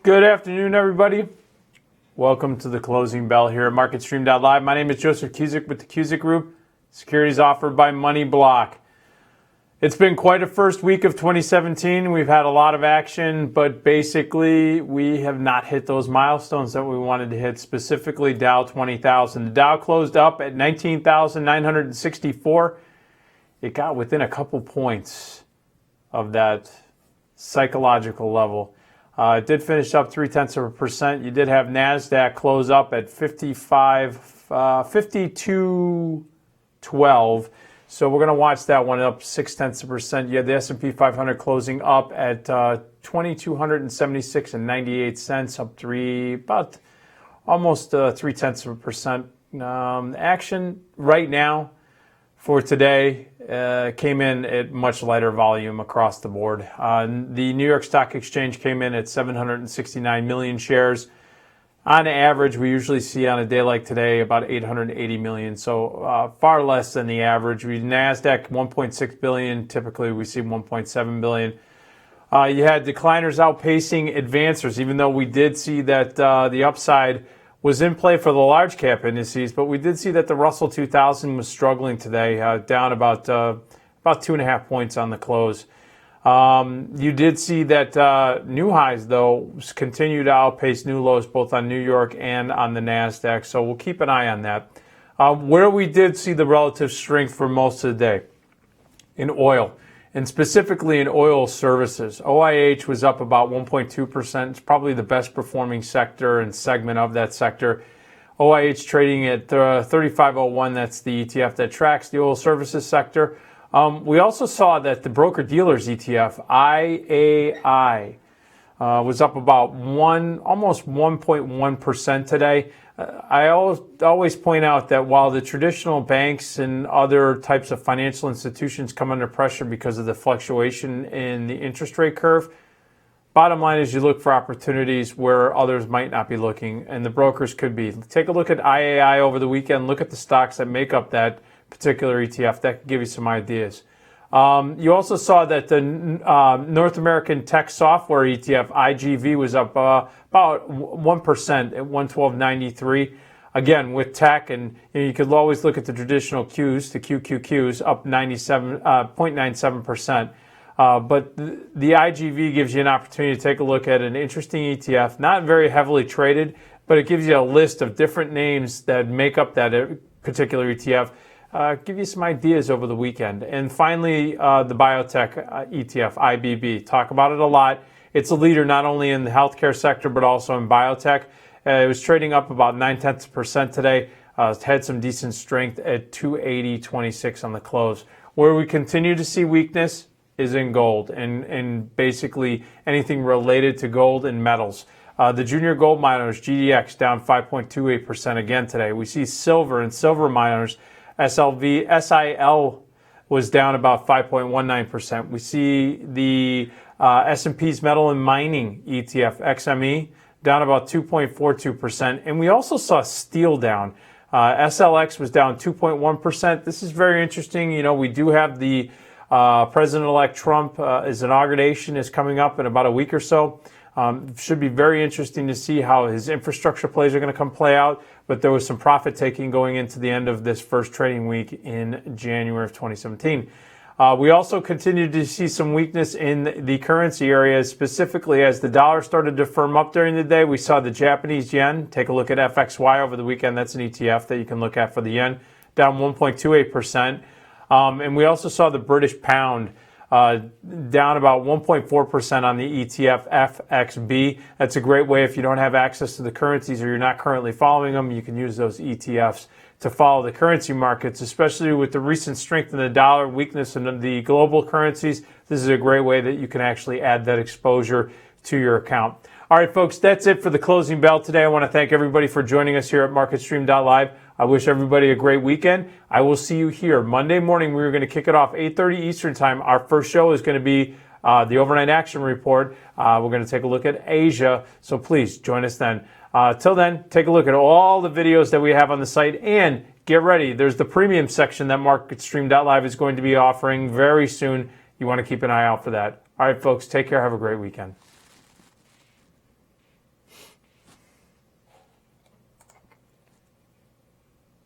Good afternoon, everybody. Welcome to the closing bell here at MarketStream.live. My name is Joseph Cusick with the Cusick Group, securities offered by Money Block. It's been quite a first week of 2017. We've had a lot of action, but basically we have not hit those milestones that we wanted to hit, specifically Dow 20,000. The Dow closed up at 19,964. It got within a couple points of that psychological level. It did finish up 0.3%. You did have NASDAQ close up at 52.12. So we're going to watch that one up 0.6%. You had the S&P 500 closing up at 2,276.98, up about almost 0.3%. Action right now for today came in at much lighter volume across the board. The New York Stock Exchange came in at 769 million shares. On average, we usually see on a day like today about 880 million, so far less than the average. NASDAQ 1.6 billion, typically we see 1.7 billion. You had decliners outpacing advancers, even though we did see that the upside was in play for the large cap indices, but we did see that the Russell 2000 was struggling today, down about 2.5 points on the close. You did see that new highs, though, continue to outpace new lows, both on New York and on the NASDAQ, so we'll keep an eye on that. Where we did see the relative strength for most of the day, in oil, and specifically in oil services. OIH was up about 1.2%. It's probably the best performing sector and segment of that sector. OIH trading at 3501, that's the ETF that tracks the oil services sector. We also saw that the broker-dealers ETF, IAI, was up about almost 1.1% today. I always point out that while the traditional banks and other types of financial institutions come under pressure because of the fluctuation in the interest rate curve, bottom line is you look for opportunities where others might not be looking, and the brokers could be. Take a look at IAI over the weekend. Look at the stocks that make up that particular ETF. That could give you some ideas. You also saw that the North American Tech Software ETF, IGV, was up about 1% at 112.93. Again, with tech, and you could always look at the traditional Qs, the QQQs, up 0.97%. But the IGV gives you an opportunity to take a look at an interesting ETF, not very heavily traded, but it gives you a list of different names that make up that particular ETF. Give you some ideas over the weekend. And finally, the biotech ETF, IBB. Talk about it a lot. It's a leader not only in the healthcare sector, but also in biotech. It was trading up about 0.9% today. It had some decent strength at 280.26 on the close. Where we continue to see weakness is in gold and basically anything related to gold and metals. The junior gold miners, GDX, down 5.28% again today. We see silver and silver miners, SIL was down about 5.19%. We see the S&P's metal and mining ETF, XME, down about 2.42%. And we also saw steel down. SLX was down 2.1%. This is very interesting. You know, we do have the President-elect Trump, his inauguration is coming up in about a week or so. Should be very interesting to see how his infrastructure plays are going to play out. But there was some profit taking going into the end of this first trading week in January of 2017. We also continued to see some weakness in the currency areas, specifically as the dollar started to firm up during the day. We saw the Japanese yen. Take a look at FXY over the weekend. That's an ETF that you can look at for the yen, down 1.28%. And we also saw the British pound down about 1.4% on the ETF FXB. That's a great way if you don't have access to the currencies or you're not currently following them. You can use those ETFs to follow the currency markets, especially with the recent strength in the dollar, weakness in the global currencies. This is a great way that you can actually add that exposure to your account. All right, folks, that's it for the closing bell today. I want to thank everybody for joining us here at MarketStream.live. I wish everybody a great weekend. I will see you here Monday morning. We're going to kick it off 8:30 Eastern time. Our first show is going to be the Overnight Action Report. We're going to take a look at Asia, so please join us then. Till then, take a look at all the videos that we have on the site and get ready. There's the premium section that MarketStream.live is going to be offering very soon. You want to keep an eye out for that. All right, folks, take care. Have a great weekend.